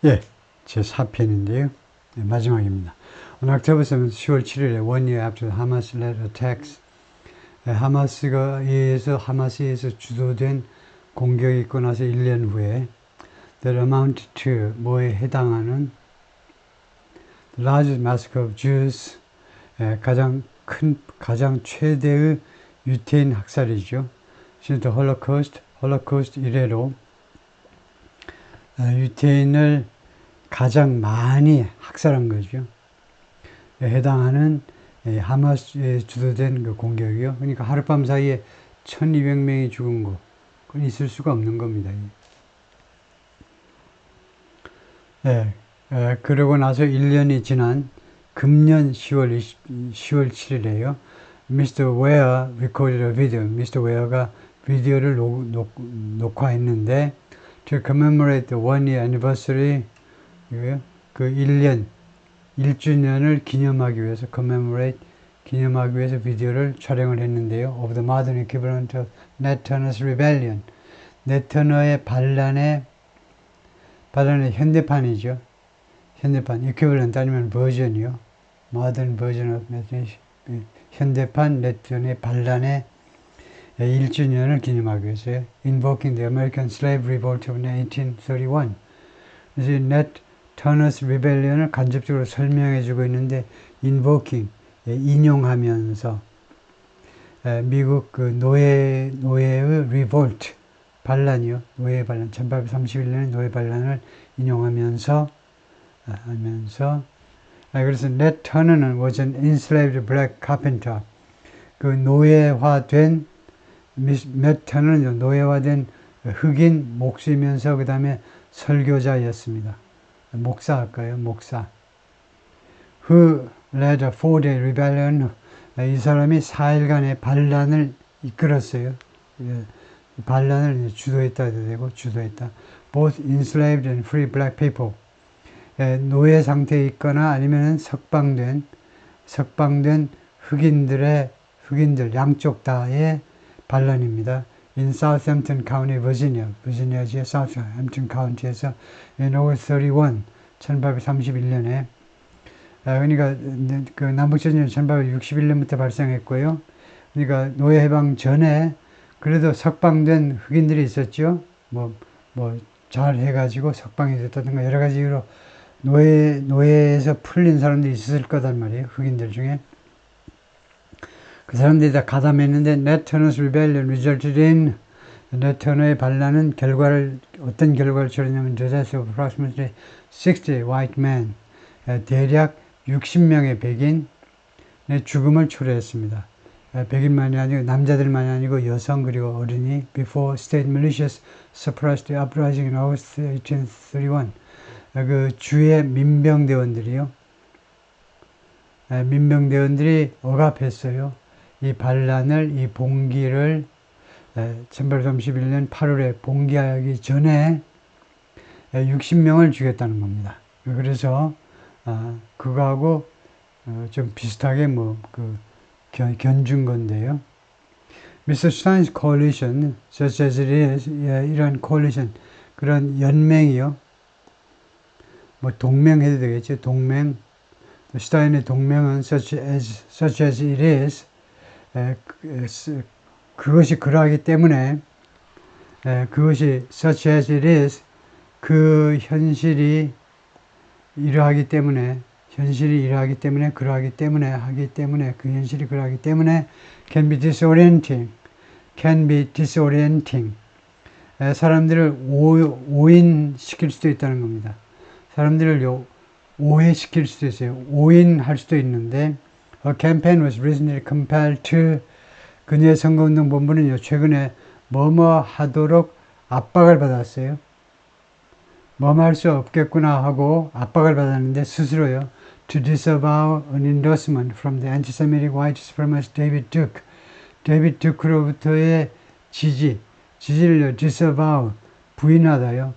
예, 제 4편인데요. 네, 마지막입니다. On October 7th, 10월 7일에 one year after the Hamas-led attacks, 하마스에 의해서 주도된 공격이 있고 나서 1년 후에 that amount to 뭐에 해당하는 the largest massacre of Jews, 가장 최대의 유태인 학살이죠. Since the 홀로코스트 이래로 유태인을 가장 많이 학살한 거죠. 해당하는 하마스에 주도된 그 공격이요. 그러니까 하룻밤 사이에 1200명이 죽은 거, 그건 있을 수가 없는 겁니다. 그러고 나서 1년이 지난 금년 10월 7일에요. Mr. Ware recorded a video. Mr. Ware가 비디오를 녹화했는데 to commemorate the one year anniversary, 그 1주년을 기념하기 위해서 기념하기 위해서 비디오를 촬영을 했는데요. Of the modern equivalent of Nat Turner's rebellion. 넷 터너의 반란의 현대판이죠. 현대판, equivalent 아니면 버전이요. modern version of 현대판 넷 터너의 반란의 1주년을 기념하기 위해서요. Invoking the American Slave Revolt of 1831. 그래서 넷 터너스 리벨리언을 간접적으로 설명해주고 있는데 invoking, 인용하면서 미국 그 노예의 revolt, 반란이요. 노예 반란, 1831년의 노예 반란을 인용하면서 그래서 넷 터너는 was an enslaved black carpenter. 그 노예화된 넷 터너는 노예화된 흑인 목수이면서 그 다음에 설교자였습니다. 목사 할까요? 목사. Who led a 4-day rebellion. 이 사람이 4일간의 반란을 이끌었어요. 반란을 주도했다 해도 되고 주도했다. Both enslaved and free black people. 노예 상태에 있거나 아니면 석방된 흑인들 양쪽 다의 반란입니다. In Southampton County, 버지니아주의 Southampton County에서 in August 31, 1831년에 그러니까 그 남북전쟁은 1861년부터 발생했고요. 그러니까 노예 해방 전에 그래도 석방된 흑인들이 있었죠. 뭐 잘 해가지고 석방이 됐다든가 여러 가지 이유로 노예에서 풀린 사람들이 있었을 거단 말이에요. 흑인들 중에. 그 사람들이 다 가담했는데 Nat Turner's rebellion resulted in 넷 터너의 반란은 어떤 결과를 초래했냐면 the death of approximately 60 white men, 대략 60명의 백인의 죽음을 초래했습니다. 백인만이 아니고 남자들만이 아니고 여성 그리고 어린이 before state militias suppressed the uprising in August 1831. 그 주의 민병대원들이 억압했어요. 이 반란을, 이 봉기를 1831년 8월에 봉기하기 전에 60명을 죽였다는 겁니다. 그래서 그거하고 좀 비슷하게 견준 건데요. Mr. Stein's coalition, such as it is, 이런 coalition, 그런 연맹이요. 동맹 해도 되겠죠. 동맹. 스타인의 동맹은 such as it is, 그것이 그러하기 때문에 그것이 such as it is, 그 현실이 이러하기 때문에 그러하기 때문에 그 현실이 그러하기 때문에 can be disorienting. 사람들을 오인시킬 수도 있다는 겁니다. 사람들을 오해시킬 수도 있어요. 오인할 수도 있는데 A campaign was recently compelled to, 그녀의 선거운동 본부는요, 최근에 뭐뭐 하도록 압박을 받았어요. 뭐뭐 할 수 없겠구나 하고 압박을 받았는데 스스로요. To disavow an endorsement from the anti-Semitic white supremacist David Duke. 데이비드 듀크로부터의 지지를요, disavow, 부인하다요,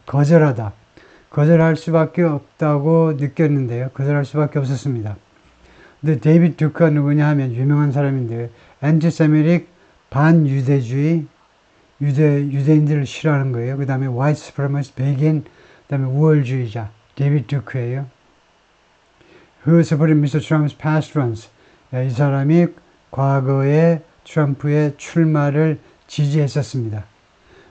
거절할 수밖에 없다고 느꼈는데요. 거절할 수밖에 없었습니다. 근데 데이비드 듀크가 누구냐 하면 유명한 사람인데 anti-Semitic 반유대주의, 유대인들을 싫어하는 거예요. 그 다음에 white supremacist 백인, 그 다음에 우월주의자, 데이비드 듀크예요. Who supported Mr. Trump's past runs? 이 사람이 과거에 트럼프의 출마를 지지했었습니다.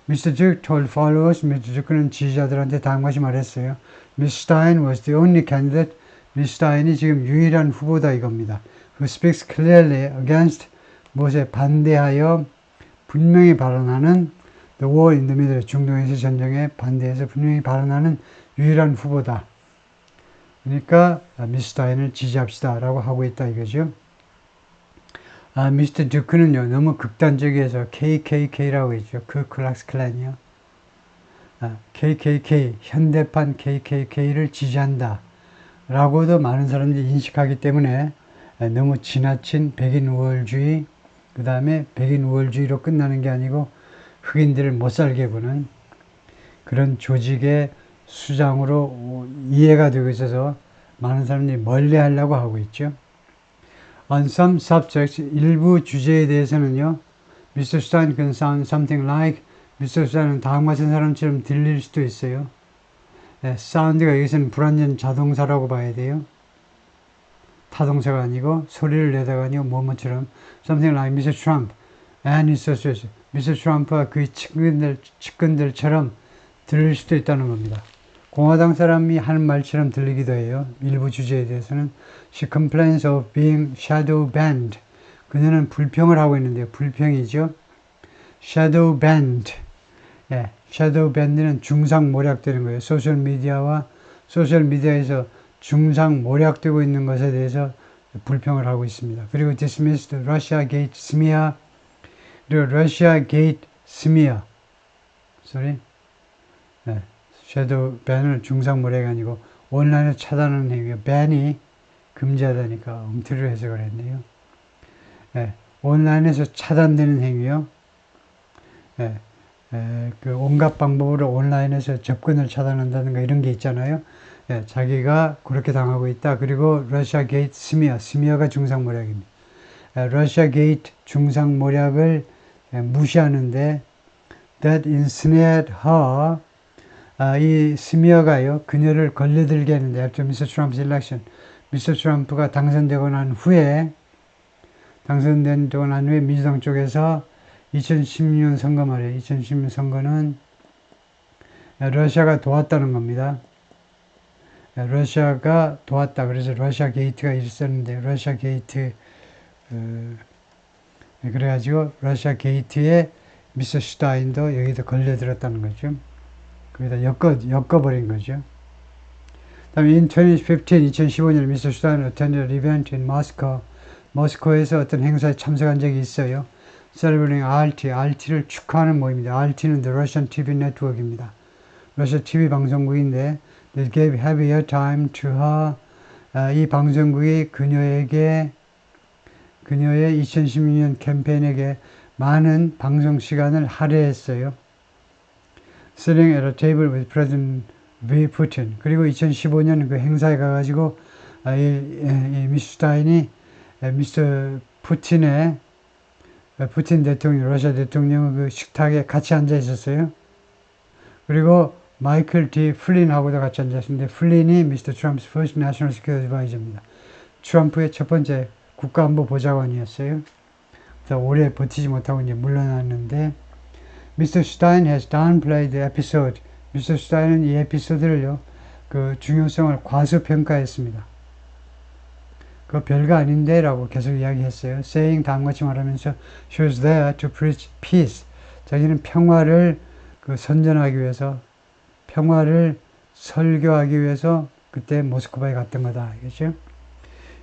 Mr. Duke told followers, Mr. Duke는 지지자들한테 다음같이 말했어요. Ms. Stein was the only candidate. Ms. Stein이 지금 유일한 후보다 이겁니다. Who speaks clearly against 무엇에 반대하여 분명히 발언하는 the war in the middle, 중동에서 전쟁에 반대해서 분명히 발언하는 유일한 후보다. 그러니까 미스 스타인을 지지합시다 라고 하고 있다 이거죠. 미스터 듀크는요 너무 극단적이어서 KKK라고 했죠. 그 클락스 클랜이요. KKK 현대판 KKK를 지지한다 라고도 많은 사람들이 인식하기 때문에 너무 지나친 백인 우월주의 그 다음에 백인 우월주의로 끝나는 게 아니고 흑인들을 못살게 구는 그런 조직의 수장으로 이해가 되고 있어서 많은 사람들이 멀리하려고 하고 있죠. On some subjects, 일부 주제에 대해서는요. Mr. Stein can sound something like Mr. Stein은 다음 같은 사람처럼 들릴 수도 있어요. 사운드가 여기서는 불완전 자동사라고 봐야 돼요. 타동사가 아니고 소리를 내다가 아니고 뭐뭐처럼 something like Mr. Trump and his associates. Mr. Trump와 그의 측근들처럼 들릴 수도 있다는 겁니다. 공화당 사람이 하는 말처럼 들리기도 해요. 일부 주제에 대해서는 She complains of being shadow banned. 그녀는 불평을 하고 있는데요. 불평이죠. shadow banned. shadow band는 중상 모략되는 거예요. 소셜미디어에서 중상 모략되고 있는 것에 대해서 불평을 하고 있습니다. 그리고 dismissed Russiagate smear. 그리고 Russiagate smear. 섀도우 밴을 중상모략이 아니고 온라인에서 차단하는 행위요. 밴이 금지하다니까 엉터리로 해석을 했네요. 온라인에서 차단되는 행위요. 그 온갖 방법으로 온라인에서 접근을 차단한다든가 이런 게 있잖아요. 자기가 그렇게 당하고 있다. 그리고 러시아 게이트 스미어가 중상모략입니다. 러시아 게이트 중상모략을 무시하는데 that ensnared her 이 스미어가요 그녀를 걸려들게 했는데 after Mr. Trump's election 미스터 트럼프가 당선되고 난 후에 민주당 쪽에서 2016년 선거 말이에요. 2016년 선거는 러시아가 도왔다는 겁니다. 러시아가 도왔다. 그래서 러시아 게이트가 있었는데 러시아 게이트 그래가지고 러시아 게이트에 미스터 슈타인도 여기다 걸려들었다는 거죠. 거기다 엮어버린 거죠. 다음에 in 2015년 미스터 슈타인 attended an event in Moscow. 모스크바에서 어떤 행사에 참석한 적이 있어요. Celebrating RT를 축하하는 모임입니다. RT는 The Russian TV Network입니다. 러시아 TV 방송국인데 They gave heavy airtime to her. 이 방송국이 그녀의 2016년 캠페인에게 많은 방송 시간을 할애했어요. Sitting at a table with President V. Putin. 그리고 2015년 그 행사에 가가지고 미스 슈타인이 미스터 푸틴 대통령, 러시아 대통령 그 식탁에 같이 앉아 있었어요. 그리고 마이클 D. 플린하고도 같이 앉아 있었는데 플린이 미스터 트럼프's first national security advisor입니다. 트럼프의 첫 번째 국가안보 보좌관이었어요. 그래서 오래 버티지 못하고 이제 물러났는데 미스터 슈타인 has downplayed the episode. 미스터 슈타인은 이 에피소드를요, 그 중요성을 과소평가했습니다. 그거 별거 아닌데 라고 계속 이야기했어요. saying 다음같이 말하면서 she was there to preach peace. 자기는 평화를 선전하기 위해서 평화를 설교하기 위해서 그때 모스크바에 갔던 거다. 알겠죠?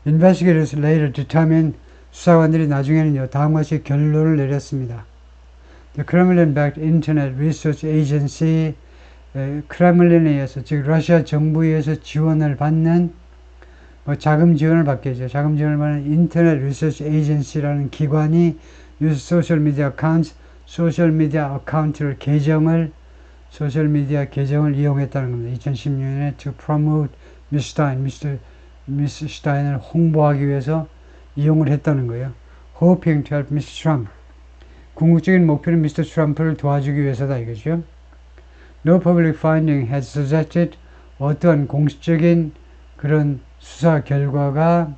Investigators later determined 수사관들이 나중에는요 다음같이 결론을 내렸습니다. The Kremlin-backed Internet Research Agency 크레물린에 의해서 즉 러시아 정부에 의해서 지원을 받는 자금 지원을 받겠죠. 자금 지원을 받는 인터넷 리서치 에이전시라는 기관이 use social media accounts, 소셜미디어 어카운트를 소셜미디어 계정을 이용했다는 겁니다. 2016년에 to promote 미스 슈타인을 홍보하기 위해서 이용을 했다는 거예요. Hoping to help Mr. Trump. 궁극적인 목표는 미스터 트럼프를 도와주기 위해서다 이거죠. No public finding has suggested 어떠한 공식적인 그런 수사 결과가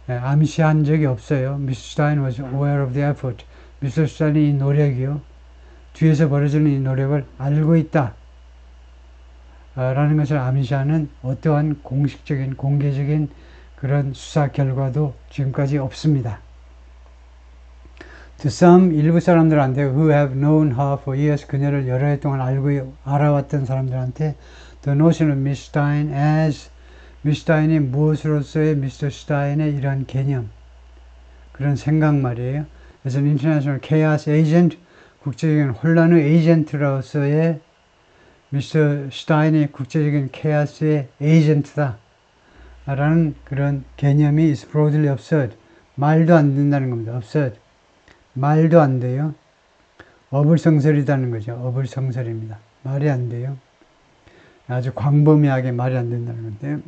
암시한 적이 없어요. Mr. Stein was aware of the effort. Mr. Stein이 이 노력이요. 뒤에서 벌어지는 이 노력을 알고 있다. 라는 것을 암시하는 어떠한 공식적인 공개적인 그런 수사 결과도 지금까지 없습니다. To some 일부 사람들한테 who have known her for years 그녀를 여러 해 동안 알아왔던 사람들한테 the notion of Miss Stein as Miss Stein이 무엇으로서의 Mr. Stein의 이러한 개념 그런 생각 말이에요. As an international chaos agent 국제적인 혼란의 에이전트로서의 Mr. Stein이 국제적인 케아스의 에이전트다 라는 그런 개념이 is broadly absurd. 말도 안 된다는 겁니다. absurd. 말도 안 돼요. 어불성설이라는 거죠. 어불성설입니다. 말이 안 돼요. 아주 광범위하게 말이 안 된다는 건데요.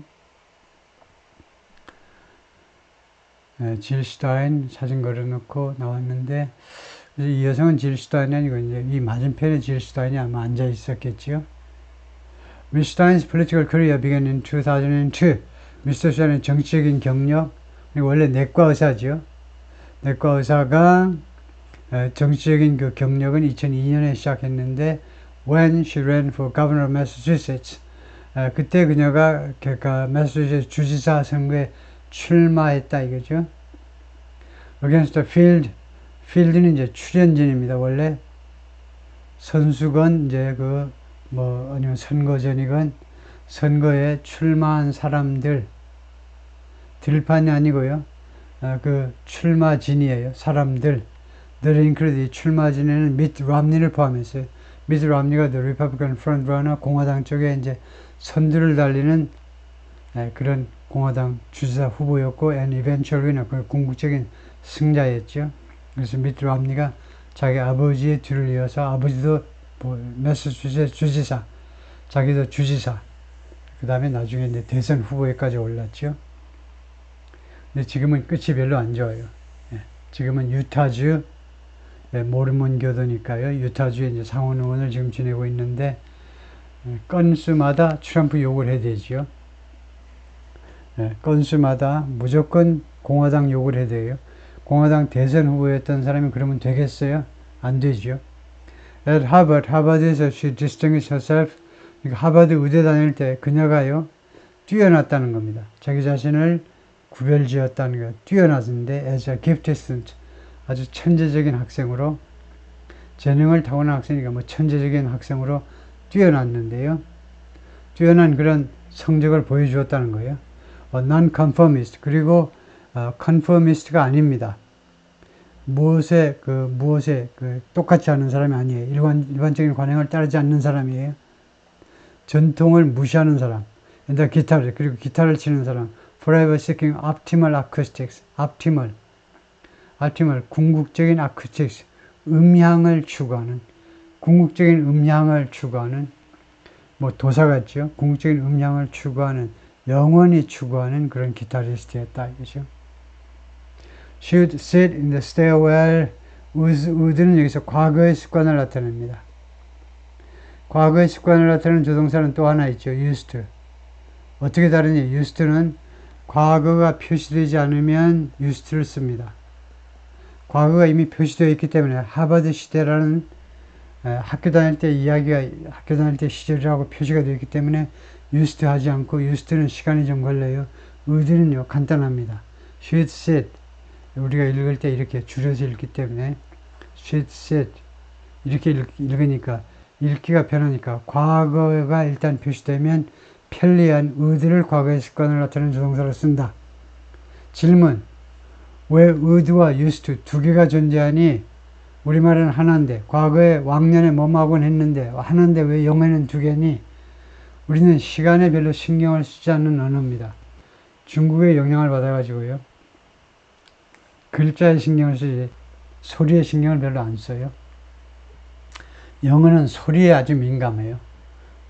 질 슈타인 사진 걸어놓고 나왔는데 이 여성은 질 슈타인이 아니고 이제 이 맞은편에 질 슈타인이 아마 앉아 있었겠지요. Miss Stein's political career began in 2002. 미스터 슈타인의 정치적인 경력, 원래 내과 의사죠. 내과 의사가 정치적인 그 경력은 2002년에 시작했는데 when she ran for governor of Massachusetts 그때 그녀가 매사추세츠 주지사 선거에 출마했다 이거죠. Against the field, field는 이제 출연진입니다. 원래 선수건 이제 아니면 선거전이건 선거에 출마한 사람들 들판이 아니고요. 그 출마진이에요. 사람들. The include 출마진에는 미트 럼니를 포함했어요. 미트 럼니가 the Republican frontrunner 공화당 쪽에 이제 선두를 달리는 그런 공화당 주지사 후보였고 and eventual winner 그 궁극적인 승자였죠. 그래서 미트 럼니가 자기 아버지의 뒤를 이어서 아버지도 매사추세츠 주지사, 자기도 주지사, 그 다음에 나중에 이제 대선 후보에까지 올랐죠. 근데 지금은 끝이 별로 안 좋아요. 지금은 유타주 모르몬 교도니까요. 유타주에 이제 상원 의원을 지금 지내고 있는데 건수마다 트럼프 욕을 해야 되죠. 건수마다 무조건 공화당 욕을 해야 돼요. 공화당 대선 후보였던 사람이 그러면 되겠어요? 안 되죠. At Harvard, 하버드에서 she distinguished herself. 하버드 의대 다닐 때 그녀가요 뛰어났다는 겁니다. 자기 자신을 구별지었다는 거 뛰어났는데 as a gifted student 아주 천재적인 학생으로 재능을 타고난 학생이니까 뭐 천재적인 학생으로 뛰어났는데요. 뛰어난 그런 성적을 보여주었다는 거예요. non-conformist 그리고 conformist가 아닙니다. 무엇에 똑같이 하는 사람이 아니에요. 일반적인 관행을 따르지 않는 사람이에요. 전통을 무시하는 사람. 기타를 그리고 기타를 치는 사람. Forever seeking optimal acoustics. optimal 궁극적인 acoustics. 음향을 추구하는 궁극적인 음향을 추구하는 뭐 도사 같죠. 궁극적인 음향을 추구하는 영원히 추구하는 그런 기타리스트였다 이거죠. Should sit in the stairwell. would는 여기서 과거의 습관을 나타냅니다. 과거의 습관을 나타내는 조동사는 또 하나 있죠. used to. 어떻게 다르냐. used to는 과거가 표시되지 않으면 used to를 씁니다. 과거가 이미 표시되어 있기 때문에 하버드 시대라는 학교 다닐 때 시절이라고 표시가 되어 있기 때문에 used to 하지 않고 used to는 시간이 좀 걸려요. would는요 간단합니다. should sit. 우리가 읽을 때 이렇게 줄여서 읽기 때문에 should sit 이렇게 읽으니까 읽기가 편하니까 과거가 일단 표시되면 편리한 would를 과거의 습관을 나타내는 조동사로 쓴다. 질문. 왜 would와 used to 두 개가 존재하니 우리말은 하나인데 과거에 왕년에 뭐하곤 했는데 하나인데 왜 영어에는 두 개니? 우리는 시간에 별로 신경을 쓰지 않는 언어입니다. 중국의 영향을 받아가지고요. 글자에 신경을 쓰지 소리에 신경을 별로 안 써요. 영어는 소리에 아주 민감해요.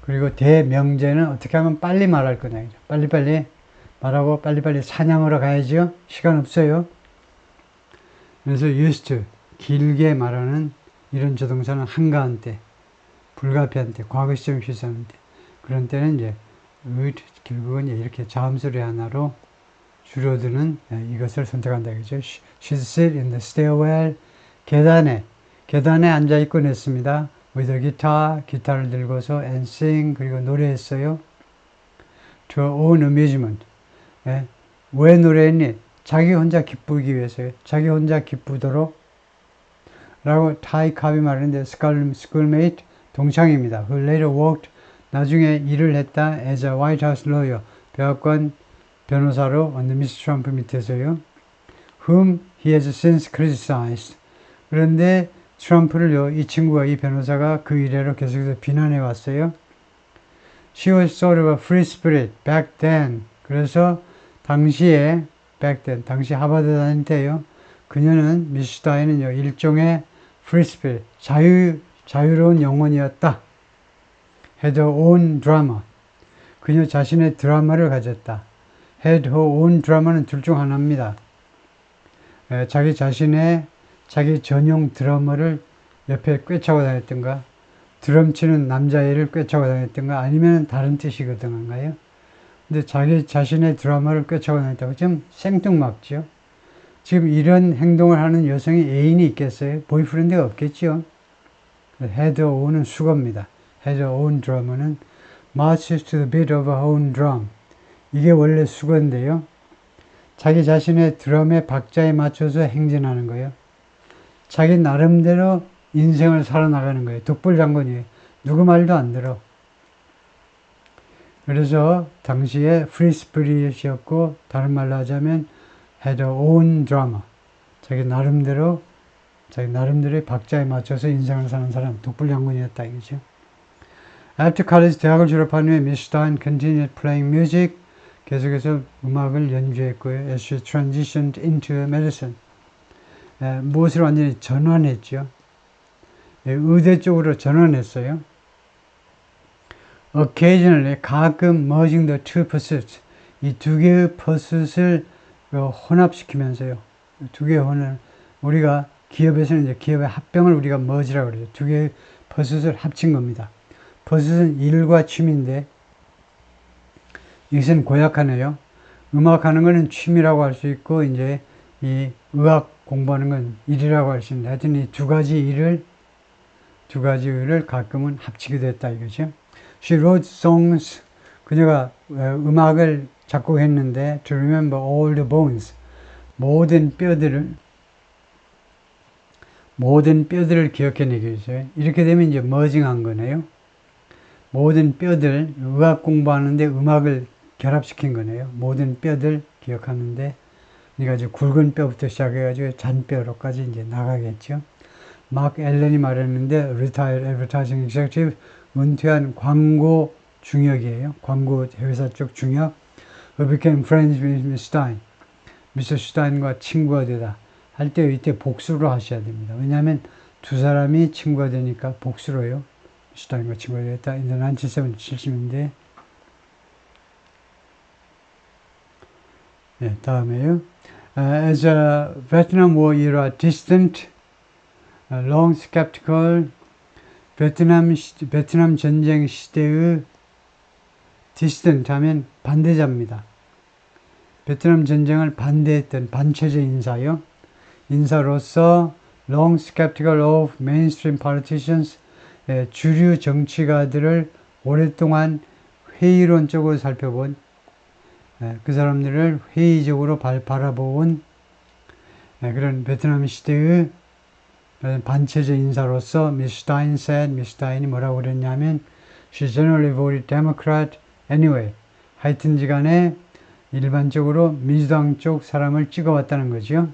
그리고 대명제는 어떻게 하면 빨리 말할 거냐. 빨리빨리 말하고 빨리빨리 사냥하러 가야죠. 시간 없어요. 그래서 used to 길게 말하는 이런 조동사는 한가한 때, 불가피한 때, 과거 시점이 필요한 때. 그런 때는 이제 결국은 이렇게 자음소리 하나로 줄어드는 이것을 선택한다 그죠. She sit in the stairwell. 계단에 앉아 있곤 했습니다. with a guitar, 기타를 들고서 and sing, 그리고 노래했어요. to her own amusement. 왜 노래했니? 자기 혼자 기쁘기 위해서요. 자기 혼자 기쁘도록 라고 타이 캅이 말했는데 schoolmate 동창입니다. who later worked 나중에 일을 했다 as a White House lawyer 백악관 변호사로 under Mr. Trump 밑에서요. whom he has since criticized. 그런데 트럼프를요, 이 친구가, 이 변호사가 그 이래로 계속해서 비난해 왔어요. She was sort of a free spirit back then. 그래서 당시에 back then, 당시 하버드 다닐 때요. 그녀는 미스 다인은요, 일종의 free spirit, 자유로운 영혼이었다. had her own drama. 그녀 자신의 드라마를 가졌다. had her own drama는 둘 중 하나입니다. 자기 자신의 자기 전용 드러머를 옆에 꿰차고 다녔던가, 드럼 치는 남자애를 꿰차고 다녔던가, 아니면 다른 뜻이거든요. 근데 자기 자신의 드러머를 꿰차고 다녔다고 좀 생뚱맞죠. 지금 이런 행동을 하는 여성이 애인이 있겠어요? 보이프렌드가 없겠죠. had her own은 수거입니다. had her own drummer는 marches to the beat of her own drum. 이게 원래 수거인데요. 자기 자신의 드럼의 박자에 맞춰서 행진하는 거예요. 자기 나름대로 인생을 살아나가는 거예요. 독불장군이에요. 누구 말도 안 들어. 그래서 당시에 free spirit이었고, 다른 말로 하자면 had her own drama. 자기 나름대로의 박자에 맞춰서 인생을 사는 사람, 독불장군이었다 이거죠. After college, 대학을 졸업한 후에 Miss Stein continued playing music. 계속해서 음악을 연주했고요. As she transitioned into medicine. 무엇을 완전히 전환했죠. 의대 쪽으로 전환했어요. Occasionally, 가끔 merging the two pursuits. 이 두 개의 pursuit을 혼합시키면서요. 두 개의 우리가 기업에서는 이제 기업의 합병을 우리가 merge라고 그러죠. 두 개의 pursuit을 합친 겁니다. pursuit은 일과 취미인데, 이것은 고약하네요. 음악하는 것은 취미라고 할 수 있고, 이제 이 의학 공부하는 건 일이라고 할 수 있는데, 하여튼 이 두 가지 일을 가끔은 합치기도 했다 이거죠. She wrote songs. 그녀가 음악을 작곡했는데, to remember all the bones. 모든 뼈들을 기억해내기 위해서. 이렇게 되면 이제 merging한 거네요. 모든 뼈들, 의학 공부하는데 음악을 결합시킨 거네요. 모든 뼈들 기억하는데, 그러니까 이제 굵은 뼈부터 시작해가지고 잔뼈로까지 이제 나가겠죠. 마크 앨런이 말했는데, retired advertising executive, 은퇴한 광고 중역이에요. 광고 회사 쪽 중역. who became friends with Mr. Stein. 미스터 슈타인과 친구가 되다. 할 때 이때 복수로 하셔야 됩니다. 왜냐하면 두 사람이 친구가 되니까 복수로요. 슈타인과 친구가 되었다. in the 1970년대. 네, 다음에요. As a Vietnam War era distant, long skeptical, 베트남 전쟁 시대의 distant 하면 반대자입니다. 베트남 전쟁을 반대했던 반체제 인사로서 long skeptical of mainstream politicians, 주류 정치가들을 오랫동안 회의론적으로 살펴본, 그 사람들을 회의적으로 바라본 그런 베트남 시대의 반체제 인사로서 미스 스타인이 뭐라고 그랬냐면 she generally voted Democrat anyway. 하여튼지간에 일반적으로 민주당 쪽 사람을 찍어왔다는 거죠.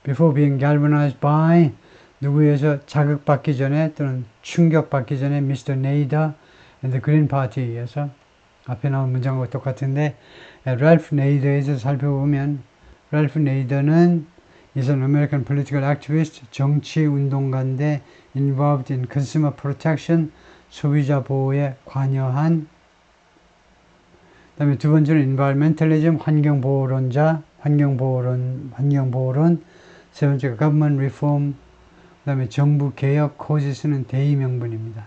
Before being galvanized by 누구에서 자극받기 전에 또는 충격받기 전에 Mr. Nader and the Green Party에 의해서 앞에 나온 문장과 똑같은데 랄프 네이더에서 살펴보면 랄프 네이더는 is an American political activist, 정치 운동가인데 involved in consumer protection, 소비자 보호에 관여한. 그 다음에 두 번째는 environmentalism, 환경보호론. 세 번째가 government reform, 그 다음에 정부 개혁, causes는 대의 명분입니다.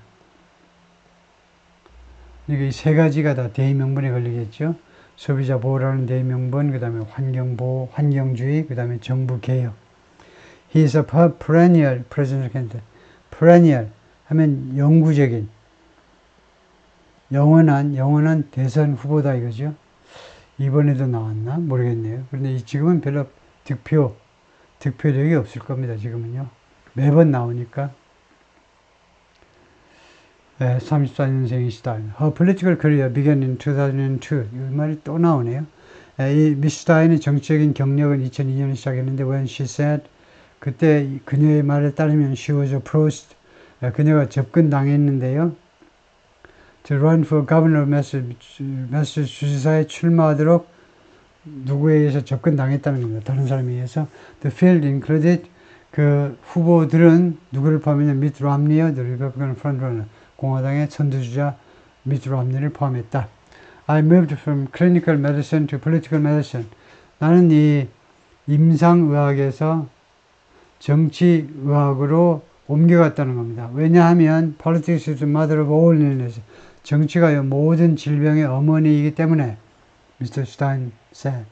이게 세 가지가 다 대의명분에 걸리겠죠. 소비자 보호라는 대의명분, 그 다음에 환경보호, 환경주의, 그 다음에 정부개혁. He is a perennial presidential candidate. perennial 하면 영구적인, 영원한 대선 후보다 이거죠. 이번에도 나왔나? 모르겠네요. 그런데 지금은 별로 득표력이 없을 겁니다. 지금은요. 매번 나오니까. 34년생이시다. Her political career began in 2002. 이 말이 또 나오네요. 이 미스 스타인의 정치적인 경력은 2002년에 시작했는데 when she said 그때 그녀의 말에 따르면 she was approached 그녀가 접근당했는데요. To run for governor of Massachusetts 주지사에 출마하도록 누구에 의해서 접근당했다는 겁니다. 다른 사람에 의해서. The field included 그 후보들은 누구를 포함했냐? 미트 람니어, the Republican frontrunner. 공화당의 선두주자 미트 람니를 포함했다. I moved from clinical medicine to political medicine. 나는 이 임상의학에서 정치의학으로 옮겨갔다는 겁니다. 왜냐하면 politics is the mother of all illness. 정치가 모든 질병의 어머니이기 때문에 Mr. Stein said.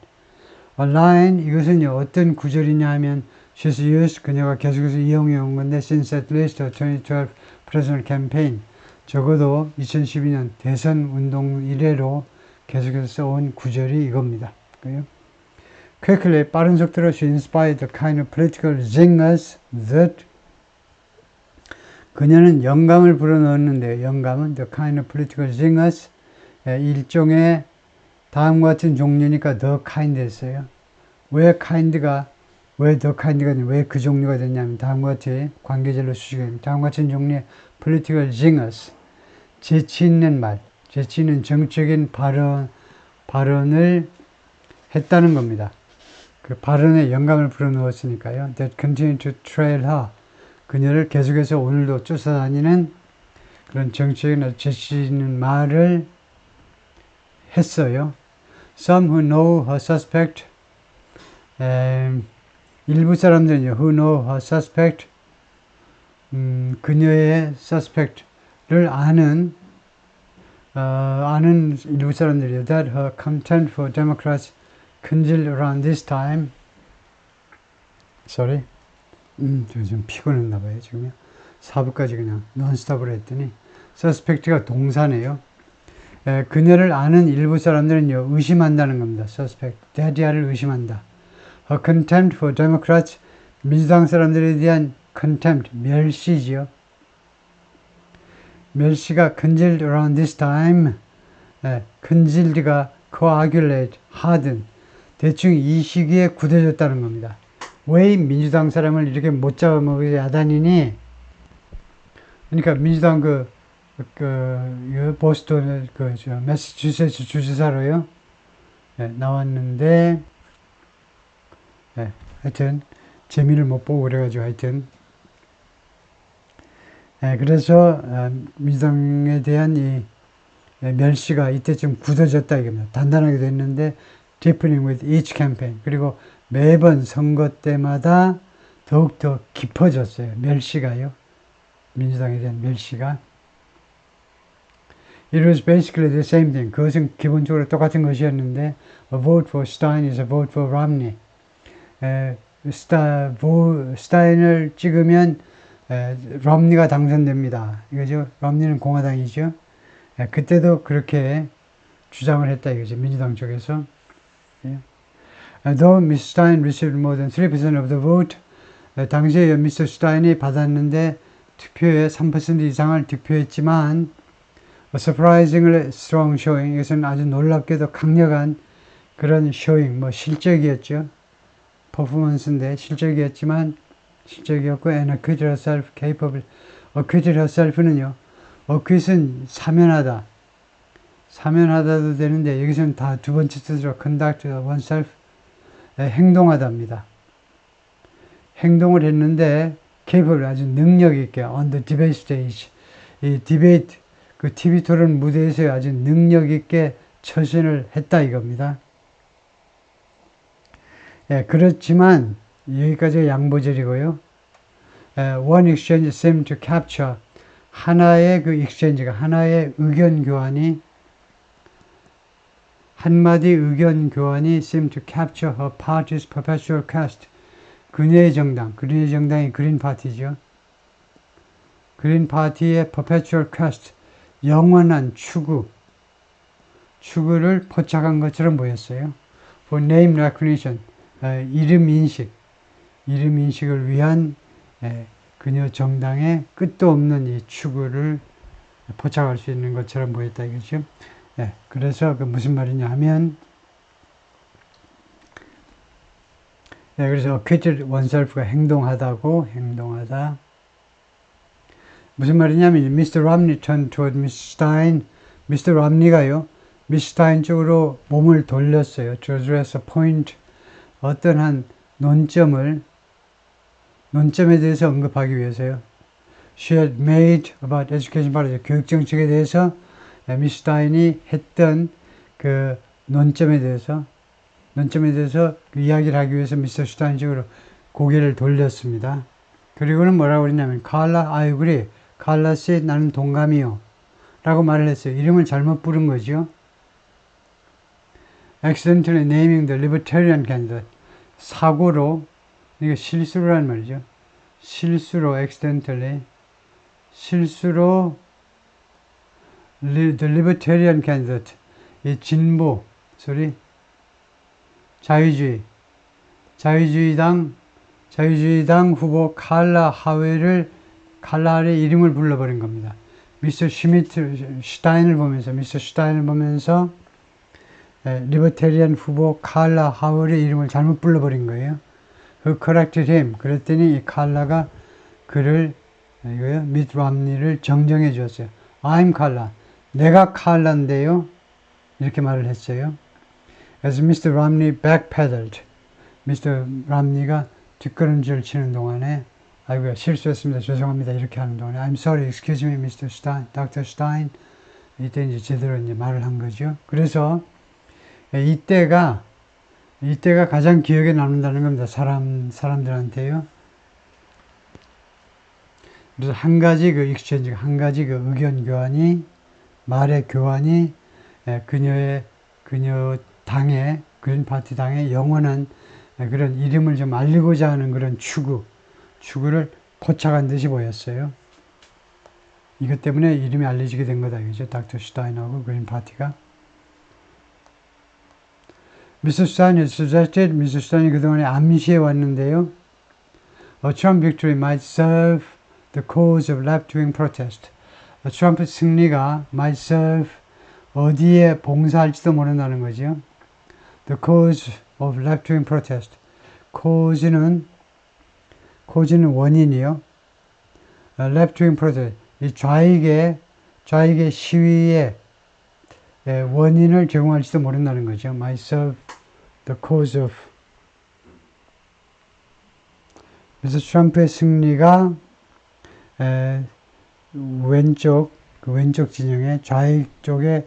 A line, 이것은 어떤 구절이냐 하면 she's used, 그녀가 계속해서 이용해 온 건데 since at least the 2012 presidential campaign. 적어도 2012년 대선 운동 이래로 계속해서 써온 구절이 이겁니다. Quickly, 빠른 속도로 she inspired the kind of political zingers that 그녀는 영감을 불어넣었는데 영감은 the kind of political zingers 일종의 다음과 같은 종류니까 the kind 했어요. 왜 the kind가 왜 그 종류가 됐냐면 다음과 같이 관계절로 수식입니다. 다음과 같은 종류의 political zingers 재치 있는 말, 재치 있는 정적인 발언을 했다는 겁니다. 그 발언에 영감을 불어넣었으니까요. That continue to trail her. 그녀를 계속해서 오늘도 쫓아다니는 그런 정적인 재치 있는 말을 했어요. Some who know her suspect. 일부 사람들은요, who know her suspect. 그녀의 suspect를 아는 일부 사람들이요. That her contempt for Democrats congealed around this time. Sorry. 좀 피곤했나 봐요, 지금요. 4부까지 그냥 논스톱으로 했더니 suspect가 동사네요. 그녀를 아는 일부 사람들은요, 의심한다는 겁니다. suspect. 데디아를 의심한다. her contempt for Democrats. 민주당 사람들에 대한 contempt, 멸시지요. 멸시가 congealed around this time. congealed가 coagulate, harden. 대충 이 시기에 굳어졌다는 겁니다. 왜 민주당 사람을 이렇게 못 잡아먹을 야단이니? 그러니까 민주당 보스턴, 매사추세츠 주지사로요. 나왔는데, 하여튼, 재미를 못 보고 그래가지고 하여튼. 그래서, 민주당에 대한 이 멸시가 이때쯤 굳어졌다 이겁니다. 단단하게 됐는데, deepening with each campaign. 그리고 매번 선거 때마다 더욱더 깊어졌어요. 멸시가요. 민주당에 대한 멸시가. It was basically the same thing. 그것은 기본적으로 똑같은 것이었는데 a vote for Stein is a vote for Romney. 스타인을 찍으면 럼니가 당선됩니다. 이거죠. 럼니는 공화당이죠. 그때도 그렇게 주장을 했다 이거죠. 민주당 쪽에서. Though Ms. Stein received more than 3% of the vote, 당시에 Mr. Stein이 받았는데 투표에 3% 이상을 득표했지만 a surprisingly strong showing, 이것은 아주 놀랍게도 강력한 그런 showing, 실적이었죠. 퍼포먼스인데 실적이었고 and acquitted herself capable. acquitted herself는요. acquit은 사면하다도 되는데 여기서는 다 두 번째 뜻으로 conduct oneself, 행동하답니다. 행동을 했는데 capable, 아주 능력 있게 on the debate stage, 이 디베이트, 그 TV 토론 무대에서 아주 능력 있게 처신을 했다 이겁니다. 그렇지만 여기까지가 양보절이고요. One exchange seemed to capture, 하나의 그 exchange가, 하나의 의견 교환이 한마디 의견 교환이 seemed to capture her party's perpetual quest. 그녀의 정당이 그린 파티죠. 그린 파티의 perpetual quest, 영원한 추구를 포착한 것처럼 보였어요. For name recognition, 이름 인식을 위한 그녀 정당의 끝도 없는 이 추구를 포착할 수 있는 것처럼 보였다 이거죠. 그래서 그 무슨 말이냐 하면, 그래서 acquitted oneself가 행동하다. 무슨 말이냐면, Mr. Romney turned toward Miss Stein. Mr. Romney가요, Miss Stein 쪽으로 몸을 돌렸어요. To address a point, 어떤 한 논점에 대해서 언급하기 위해서요. She had made about education policy, 교육 정책에 대해서 미스 스타인이 했던 그 논점에 대해서 그 이야기를 하기 위해서 미스터 스타인 쪽으로 고개를 돌렸습니다. 그리고는 뭐라고 그랬냐면, 칼라, I agree. 칼라 씨, 나는 동감이요. 라고 말을 했어요. 이름을 잘못 부른 거죠. Accidentally naming the libertarian candidate. 사고로, 이게 실수로란 말이죠. 실수로 the libertarian candidate, 이 진보, 자유주의당 후보 칼라 하웨의 이름을 불러버린 겁니다. 미스터 슈타인을 보면서 리버테리안 후보 칼라 하웰의 이름을 잘못 불러버린 거예요. Who corrected him. 그랬더니 이 칼라가 그를 미트 람니를 정정해 주었어요. I'm 칼라. 내가 칼라인데요. 이렇게 말을 했어요. As Mr. Romney backpedaled. Mr. 람니가 뒷걸음질 치는 동안에, 아이고야, 실수했습니다. 죄송합니다. 이렇게 하는 동안에, I'm sorry, excuse me, Mr. Stein, Dr. Stein. 이때 이제 제대로 이제 말을 한 거죠. 그래서 이때가 가장 기억에 남는다는 겁니다. 사람들한테요. 그래서 한 가지 그 의견 교환이, 말의 교환이 그녀 당의, 그린 파티 당의 영원한 그런 이름을 좀 알리고자 하는 그런 추구를 포착한 듯이 보였어요. 이것 때문에 이름이 알려지게 된 거다 이거죠. 닥터 슈타인하고 그린 파티가. 미스터 슈타인이 suggested, 미스터 슈타인이 그동안에 암시해 왔는데요. A Trump victory might serve the cause of left-wing protest. 트럼프 승리가 might serve, 어디에 봉사할지도 모른다는 거죠. The cause of left-wing protest. cause는 원인이요. left-wing protest. 이 좌익의 시위의 원인을 제공할지도 모른다는 거죠. might serve the cause of. 그래서 트럼프의 승리가 왼쪽 진영의 좌익 쪽의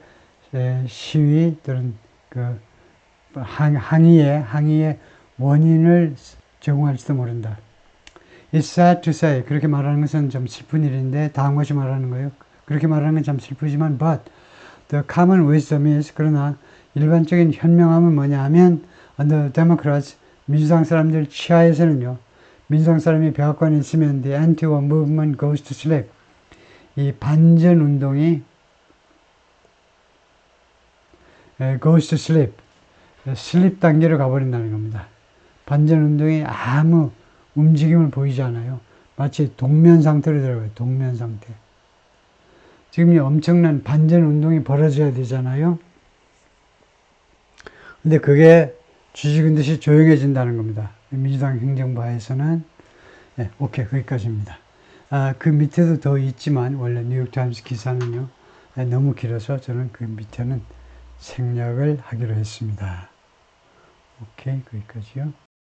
시위 또는 그 항의의 원인을 제공할지도 모른다. It's sad to say. 그렇게 말하는 것은 좀 슬픈 일인데, 다음 것이 말하는 거예요. 그렇게 말하는 건 참 슬프지만, but the common wisdom is, 그러나 일반적인 현명함은 뭐냐 하면, under Democrats, 민주당 사람들 치하에서는요, 민주당 사람이 백악관에 있으면 the anti-war movement goes to sleep. 이 반전 운동이 goes to sleep. 슬립 단계로 가버린다는 겁니다. 반전 운동이 아무 움직임을 보이지 않아요. 마치 동면 상태로 들어가요. 동면 상태. 지금 이 엄청난 반전 운동이 벌어져야 되잖아요. 근데 그게 쥐죽은 듯이 조용해진다는 겁니다. 민주당 행정부 하에서는. 오케이, 거기까지입니다. 그 밑에도 더 있지만, 원래 뉴욕타임스 기사는요, 너무 길어서 저는 그 밑에는 생략을 하기로 했습니다. 오케이, 거기까지요.